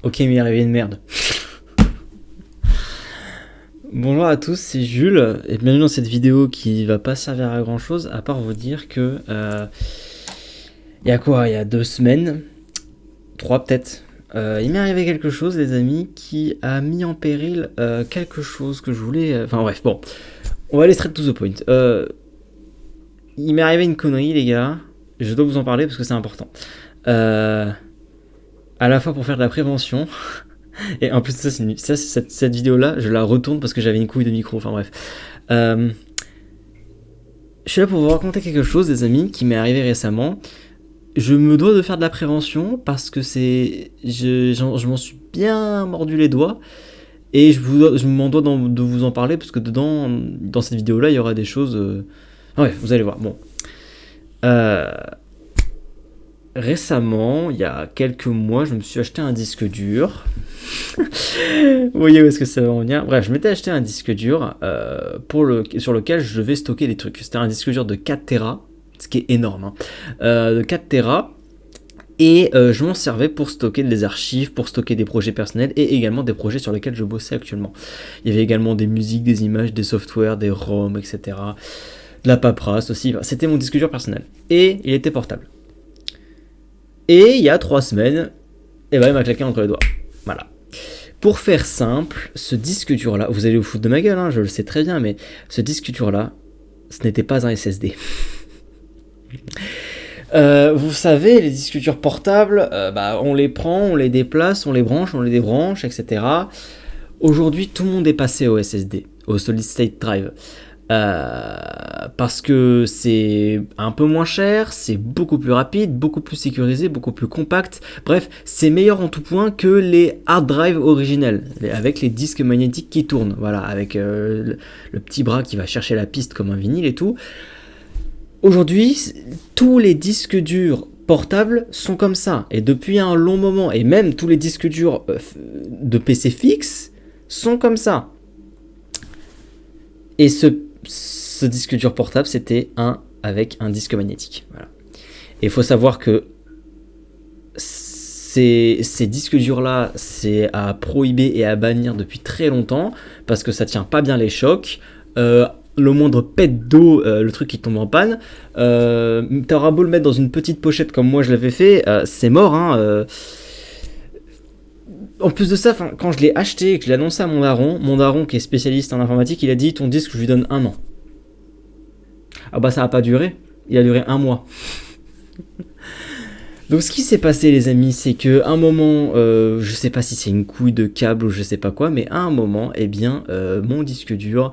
Ok, mais il est arrivé une merde. Bonjour à tous, c'est Jules et bienvenue dans cette vidéo qui va pas servir à grand chose à part vous dire que il y a quoi, il y a 2 semaines, 3 peut-être, il m'est arrivé quelque chose les amis qui a mis en péril quelque chose que je voulais, enfin bref, bon, on va aller straight to the point. Il m'est arrivé une connerie les gars, je dois vous en parler parce que c'est important. À la fois pour faire de la prévention. Et en plus, cette vidéo-là, je la retourne parce que j'avais une couille de micro. Enfin bref. Je suis là pour vous raconter quelque chose, les amis, qui m'est arrivé récemment. Je me dois de faire de la prévention parce que je m'en suis bien mordu les doigts. Et je m'en dois de vous en parler parce que dedans, dans cette vidéo-là, il y aura des choses. Ouais, vous allez voir. Bon. Récemment, il y a quelques mois, je me suis acheté un disque dur. Vous voyez où est-ce que ça va en venir. Bref, je m'étais acheté un disque dur sur lequel je devais stocker des trucs. C'était un disque dur de 4 Tera, ce qui est énorme. De 4 Tera. Et je m'en servais pour stocker des archives, pour stocker des projets personnels et également des projets sur lesquels je bossais actuellement. Il y avait également des musiques, des images, des softwares, des ROM, etc. De la paperasse aussi. C'était mon disque dur personnel. Et il était portable. Et il y a 3 semaines, il m'a claqué entre les doigts. Voilà. Pour faire simple, ce disque dur là, vous allez vous foutre de ma gueule, hein, je le sais très bien, mais ce disque dur là, ce n'était pas un SSD. Vous savez, les disques durs portables, on les prend, on les déplace, on les débranche, etc. Aujourd'hui, tout le monde est passé au SSD, au Solid State Drive. Parce que c'est un peu moins cher, c'est beaucoup plus rapide, beaucoup plus sécurisé, beaucoup plus compact. Bref, c'est meilleur en tout point que les hard drive originels, avec les disques magnétiques qui tournent, voilà, avec le petit bras qui va chercher la piste comme un vinyle et tout. Aujourd'hui, tous les disques durs portables sont comme ça, et depuis un long moment, et même tous les disques durs de PC fixe sont comme ça. Et ce disque dur portable, c'était avec un disque magnétique. Voilà. Et il faut savoir que ces disques durs-là, c'est à prohiber et à bannir depuis très longtemps, parce que ça tient pas bien les chocs. Le moindre pet d'eau, le truc qui tombe en panne, t'auras beau le mettre dans une petite pochette comme moi je l'avais fait, c'est mort, hein. En plus de ça, quand je l'ai acheté et que je l'ai annoncé à mon daron qui est spécialiste en informatique, il a dit ton disque je lui donne 1 an. Ah bah ça n'a pas duré, il a duré 1 mois. Donc ce qui s'est passé les amis, c'est qu'à un moment, je sais pas si c'est une couille de câble ou je sais pas quoi, mais à un moment, mon disque dur,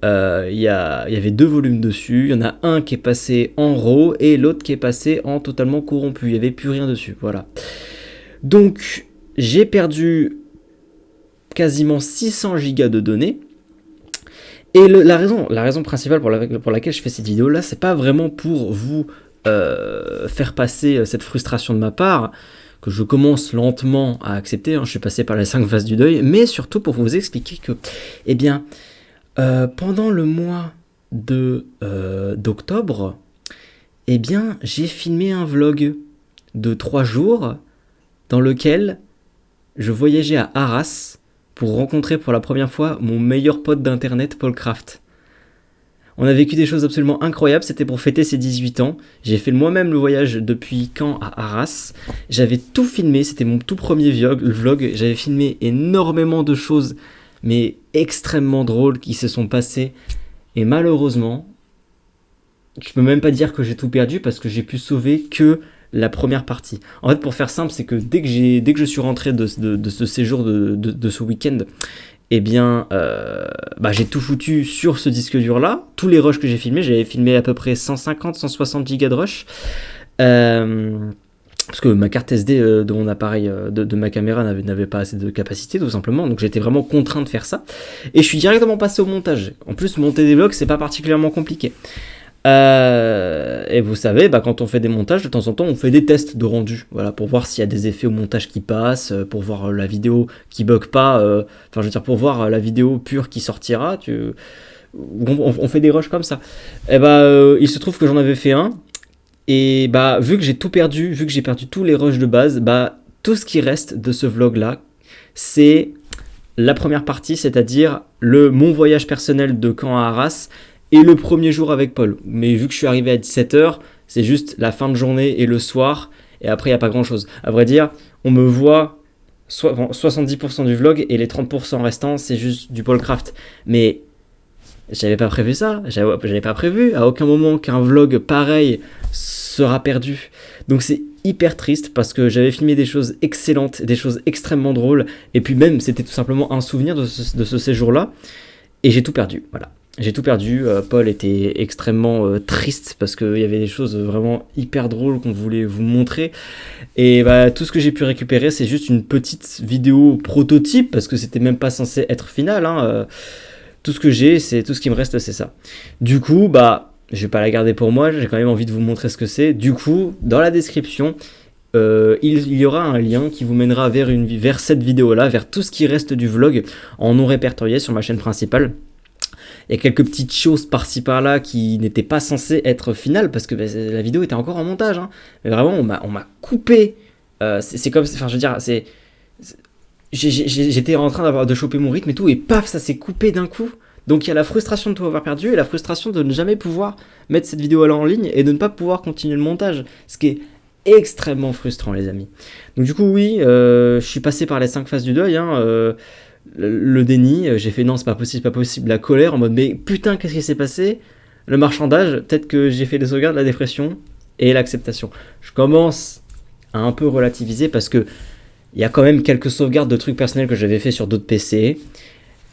il y avait 2 volumes dessus, il y en a un qui est passé en RAW et l'autre qui est passé en totalement corrompu, il n'y avait plus rien dessus, voilà. Donc j'ai perdu quasiment 600 gigas de données. Et la raison principale pour laquelle je fais cette vidéo là, c'est pas vraiment pour vous faire passer cette frustration de ma part, que je commence lentement à accepter, hein, je suis passé par les 5 phases du deuil, mais surtout pour vous expliquer que, pendant le mois d'octobre, j'ai filmé un vlog de 3 jours dans lequel je voyageais à Arras pour rencontrer pour la première fois mon meilleur pote d'internet, Paul Craft. On a vécu des choses absolument incroyables, c'était pour fêter ses 18 ans. J'ai fait moi-même le voyage depuis Caen à Arras. J'avais tout filmé, c'était mon tout premier vlog. J'avais filmé énormément de choses, mais extrêmement drôles qui se sont passées. Et malheureusement, je peux même pas dire que j'ai tout perdu parce que j'ai pu sauver que la première partie. En fait, pour faire simple, c'est que dès que je suis rentré de ce séjour de ce week-end, j'ai tout foutu sur ce disque dur là. Tous les rushs que j'ai filmés, j'avais filmé à peu près 150-160 gigas de rush. Parce que ma carte SD de mon appareil, de ma caméra n'avait pas assez de capacité tout simplement, donc j'étais vraiment contraint de faire ça. Et je suis directement passé au montage. En plus, monter des vlogs, c'est pas particulièrement compliqué. Et vous savez, quand on fait des montages, de temps en temps, on fait des tests de rendu, voilà, pour voir s'il y a des effets au montage qui passent, pour voir la vidéo qui bug pas, pour voir la vidéo pure qui sortira. On fait des rushs comme ça. Il se trouve que j'en avais fait un, et vu que j'ai tout perdu, vu que j'ai perdu tous les rushs de base, tout ce qui reste de ce vlog là c'est la première partie, c'est-à-dire mon voyage personnel de Caen à Arras et le premier jour avec Paul. Mais vu que je suis arrivé à 17h, c'est juste la fin de journée et le soir, et après il n'y a pas grand-chose. À vrai dire, on me voit 70% du vlog et les 30% restants, c'est juste du Paulcraft. Mais j'avais pas prévu ça, j'avais pas prévu à aucun moment qu'un vlog pareil sera perdu. Donc c'est hyper triste parce que j'avais filmé des choses excellentes, des choses extrêmement drôles, et puis même c'était tout simplement un souvenir de ce séjour-là, et j'ai tout perdu, voilà. J'ai tout perdu, Paul était extrêmement triste parce qu'il y avait des choses vraiment hyper drôles qu'on voulait vous montrer, et bah, tout ce que j'ai pu récupérer c'est juste une petite vidéo prototype, parce que c'était même pas censé être final, hein. Tout ce que j'ai, c'est tout ce qui me reste, c'est ça. Du coup, bah, je vais pas la garder pour moi, j'ai quand même envie de vous montrer ce que c'est. Du coup, dans la description, il y aura un lien qui vous mènera vers cette vidéo-là, vers tout ce qui reste du vlog en non répertorié sur ma chaîne principale. Il y a quelques petites choses par-ci par-là qui n'étaient pas censées être finales parce que bah, la vidéo était encore en montage. Hein. Mais vraiment, on m'a coupé. C'est comme, enfin, je veux dire, j'étais en train de choper mon rythme et tout, et paf, ça s'est coupé d'un coup. Donc il y a la frustration de tout avoir perdu et la frustration de ne jamais pouvoir mettre cette vidéo-là en ligne et de ne pas pouvoir continuer le montage. Ce qui est extrêmement frustrant, les amis. Donc du coup, oui, je suis passé par les 5 phases du deuil. Hein, le déni, j'ai fait non, c'est pas possible. La colère, en mode mais putain, qu'est-ce qui s'est passé? Le marchandage, peut-être que j'ai fait des sauvegardes, la dépression et l'acceptation. Je commence à un peu relativiser parce que il y a quand même quelques sauvegardes de trucs personnels que j'avais fait sur d'autres PC.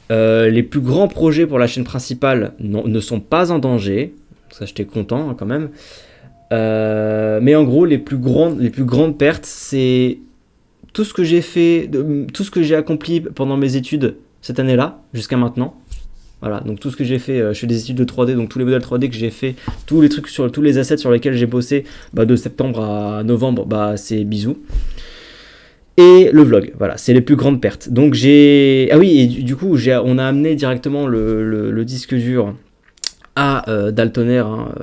Les plus grands projets pour la chaîne principale ne sont pas en danger. Ça, j'étais content hein, quand même. Mais en gros, les plus grandes pertes, c'est tout ce que j'ai fait, tout ce que j'ai accompli pendant mes études cette année-là, jusqu'à maintenant. Voilà, donc tout ce que j'ai fait, je fais des études de 3D, donc tous les modèles 3D que j'ai fait, tous les assets sur lesquels j'ai bossé, bah, de septembre à novembre, bah, c'est bisous. Et le vlog, voilà, c'est les plus grandes pertes. Donc ah oui, et du coup, on a amené directement le disque dur à Daltoner, hein,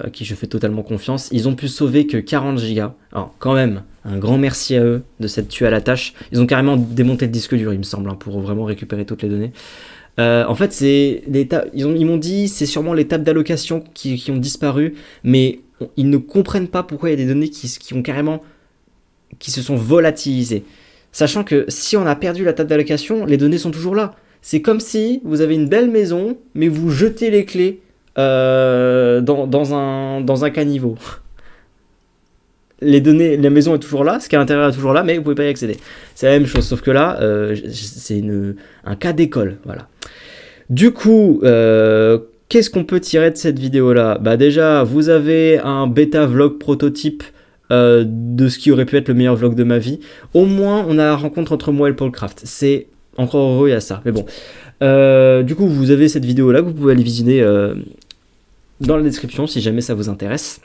à qui je fais totalement confiance. Ils ont pu sauver que 40 Go. Alors, quand même, un grand merci à eux de s'être tués à la tâche. Ils ont carrément démonté le disque dur, il me semble, hein, pour vraiment récupérer toutes les données. En fait, ils m'ont dit c'est sûrement les tables d'allocation qui ont disparu, mais ils ne comprennent pas pourquoi il y a des données qui se sont volatilisées. Sachant que si on a perdu la table d'allocation, les données sont toujours là. C'est comme si vous avez une belle maison, mais vous jetez les clés dans un caniveau. Les données, la maison est toujours là, ce qui est à l'intérieur est toujours là, mais vous pouvez pas y accéder. C'est la même chose, sauf que là, c'est un cas d'école, voilà. Du coup, qu'est-ce qu'on peut tirer de cette vidéo-là? Bah déjà, vous avez un bêta vlog prototype de ce qui aurait pu être le meilleur vlog de ma vie. Au moins, on a la rencontre entre moi et le Paulcraft. C'est encore heureux, il y a ça. Mais bon, du coup, vous avez cette vidéo-là que vous pouvez aller visionner dans la description si jamais ça vous intéresse.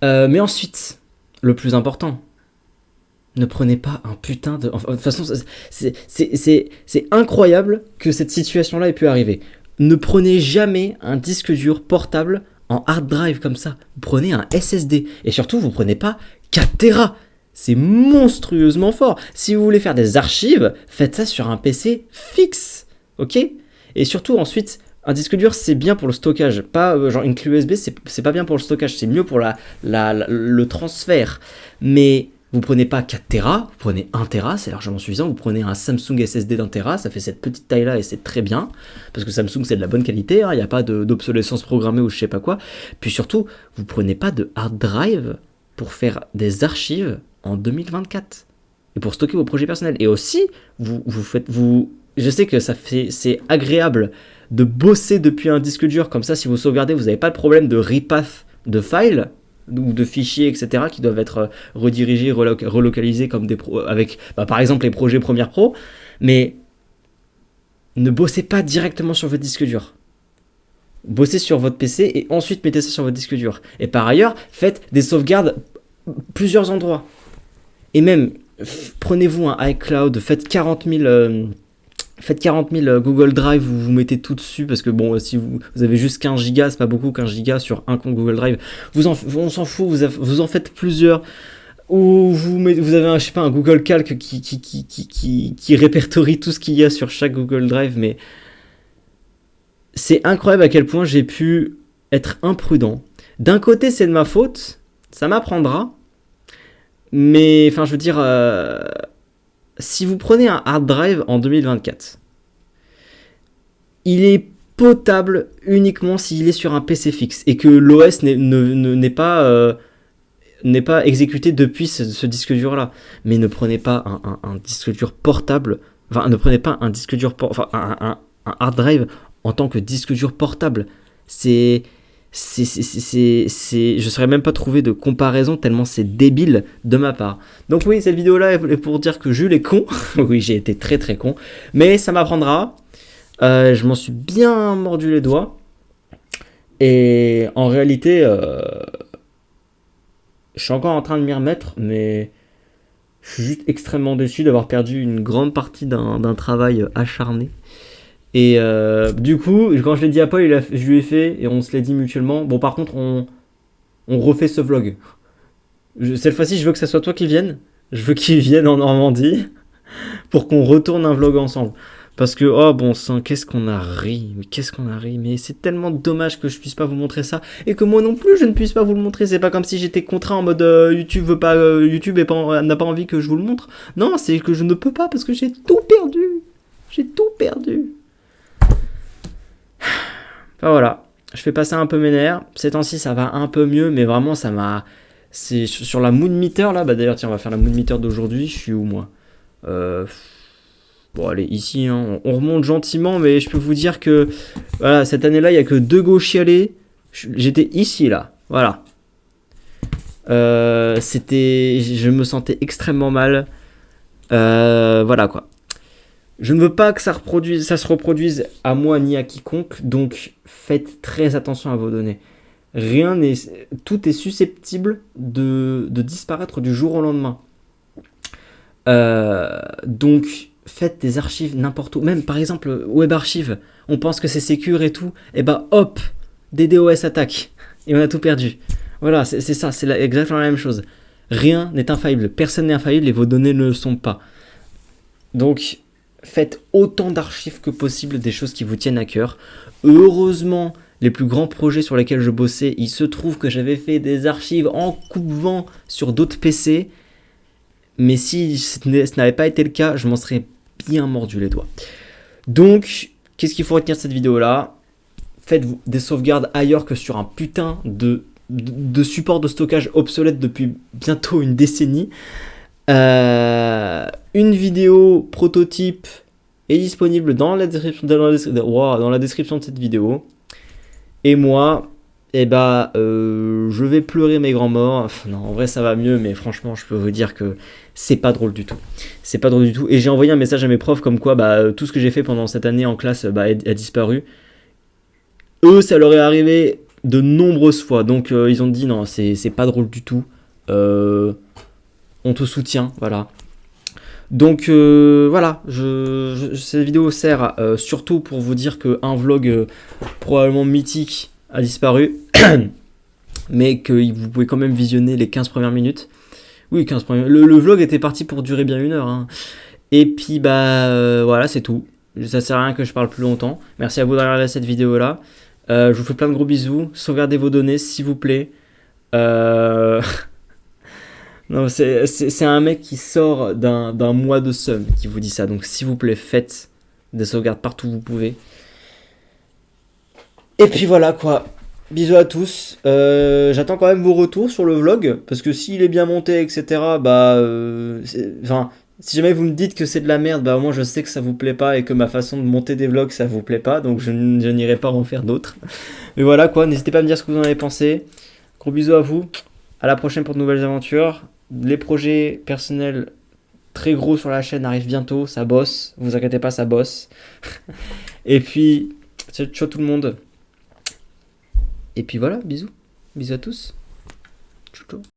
Mais ensuite, le plus important, ne prenez pas un putain de... Enfin, de toute façon, c'est incroyable que cette situation-là ait pu arriver. Ne prenez jamais un disque dur portable en hard drive comme ça. Vous prenez un SSD. Et surtout, vous prenez pas 4 Tera. C'est monstrueusement fort. Si vous voulez faire des archives, faites ça sur un PC fixe. Ok? Et surtout, ensuite... Un disque dur, c'est bien pour le stockage, pas genre une clé USB, c'est pas bien pour le stockage, c'est mieux pour le transfert. Mais vous prenez pas 4 Tera, vous prenez 1 Tera, c'est largement suffisant. Vous prenez un Samsung SSD d'1 Tera, ça fait cette petite taille-là et c'est très bien. Parce que Samsung, c'est de la bonne qualité, il n'y a pas d'obsolescence programmée ou je sais pas quoi. Puis surtout, vous prenez pas de hard drive pour faire des archives en 2024. Et pour stocker vos projets personnels. Et aussi, je sais que c'est agréable de bosser depuis un disque dur, comme ça si vous sauvegardez, vous n'avez pas de problème de repath de files ou de fichiers, etc. qui doivent être redirigés, relocalisés comme avec par exemple les projets Premiere Pro, mais ne bossez pas directement sur votre disque dur. Bossez sur votre PC et ensuite mettez ça sur votre disque dur. Et par ailleurs, faites des sauvegardes plusieurs endroits. Et même, prenez-vous un iCloud, faites 40 000 Google Drive, vous mettez tout dessus, parce que bon, si vous avez juste 15 Go, c'est pas beaucoup 15 Go sur un compte Google Drive, on s'en fout, vous en faites plusieurs, où vous avez un, je sais pas, un Google Calc qui répertorie tout ce qu'il y a sur chaque Google Drive, mais c'est incroyable à quel point j'ai pu être imprudent. D'un côté, c'est de ma faute, ça m'apprendra, mais enfin, je veux dire, si vous prenez un hard drive en 2024, il est potable uniquement s'il est sur un PC fixe et que l'OS n'est pas exécuté depuis ce disque dur là. Mais ne prenez pas un disque dur portable, enfin ne prenez pas un disque dur, un hard drive en tant que disque dur portable. Je saurais même pas trouver de comparaison tellement c'est débile de ma part. Donc oui, cette vidéo là est pour dire que Jules est con. Oui, j'ai été très très con, mais ça m'apprendra. Je m'en suis bien mordu les doigts. Et en réalité, je suis encore en train de m'y remettre, mais je suis juste extrêmement déçu d'avoir perdu une grande partie d'un travail acharné. Et du coup, quand je l'ai dit à Paul, je lui ai fait, et on se l'est dit mutuellement, bon par contre, on refait ce vlog. Cette fois-ci, je veux que ça soit toi qui vienne. Je veux qu'il vienne en Normandie pour qu'on retourne un vlog ensemble. Parce que, oh bon sang, qu'est-ce qu'on a ri, mais c'est tellement dommage que je puisse pas vous montrer ça, et que moi non plus je ne puisse pas vous le montrer. C'est pas comme si j'étais contraint en mode YouTube veut pas, YouTube n'a pas envie que je vous le montre. Non, c'est que je ne peux pas parce que j'ai tout perdu. J'ai tout perdu. Enfin voilà, je fais passer un peu mes nerfs. Ces temps-ci ça va un peu mieux, mais vraiment ça m'a... C'est sur la mood meter là, bah d'ailleurs tiens on va faire la mood meter d'aujourd'hui. Je suis où moi Bon allez, ici, hein, on remonte gentiment, mais je peux vous dire que voilà, cette année-là, il n'y a que 2 gauchialés. J'étais ici, là. Voilà. Je me sentais extrêmement mal. Voilà, quoi. Je ne veux pas que ça se reproduise à moi ni à quiconque, donc faites très attention à vos données. Tout est susceptible de disparaître du jour au lendemain. Donc... Faites des archives n'importe où, même par exemple Web Archive, on pense que c'est sécure et tout, et bah hop, DDoS attaque, et on a tout perdu. Voilà, c'est ça, c'est exactement la même chose. Rien n'est infaillible, personne n'est infaillible et vos données ne le sont pas. Donc faites autant d'archives que possible, des choses qui vous tiennent à cœur. Heureusement, les plus grands projets sur lesquels je bossais, il se trouve que j'avais fait des archives en coupe-vent sur d'autres PC. Mais si ce n'avait pas été le cas, je m'en serais bien mordu les doigts. Donc, qu'est-ce qu'il faut retenir de cette vidéo-là? Faites des sauvegardes ailleurs que sur un putain de support de stockage obsolète depuis bientôt une décennie. Une vidéo prototype est disponible dans la description de cette vidéo. Et moi... je vais pleurer mes grands morts. Enfin, non, en vrai ça va mieux, mais franchement je peux vous dire que c'est pas drôle du tout. C'est pas drôle du tout. Et j'ai envoyé un message à mes profs comme quoi tout ce que j'ai fait pendant cette année en classe a disparu. Eux ça leur est arrivé de nombreuses fois. Donc ils ont dit non, c'est pas drôle du tout. On te soutient, voilà. Donc voilà, cette vidéo sert surtout pour vous dire qu'un vlog probablement mythique a disparu, mais que vous pouvez quand même visionner les 15 premières minutes. Oui, 15 premières minutes. Le vlog était parti pour durer bien 1 heure. Hein. Et puis, voilà, c'est tout. Ça sert à rien que je parle plus longtemps. Merci à vous d'avoir regardé cette vidéo-là. Je vous fais plein de gros bisous. Sauvegardez vos données, s'il vous plaît. Non, c'est un mec qui sort d'un mois de somme qui vous dit ça. Donc, s'il vous plaît, faites des sauvegardes partout où vous pouvez. Et puis voilà quoi, bisous à tous, j'attends quand même vos retours sur le vlog, parce que s'il est bien monté, etc., si jamais vous me dites que c'est de la merde, au moins je sais que ça vous plaît pas et que ma façon de monter des vlogs ça vous plaît pas, donc je n'irai pas en faire d'autres. Mais voilà quoi, n'hésitez pas à me dire ce que vous en avez pensé, gros bisous à vous, à la prochaine pour de nouvelles aventures, les projets personnels très gros sur la chaîne arrivent bientôt, ça bosse, vous inquiétez pas, ça bosse. Et puis, ciao tout le monde. Et puis voilà, bisous. Bisous à tous. Ciao, ciao.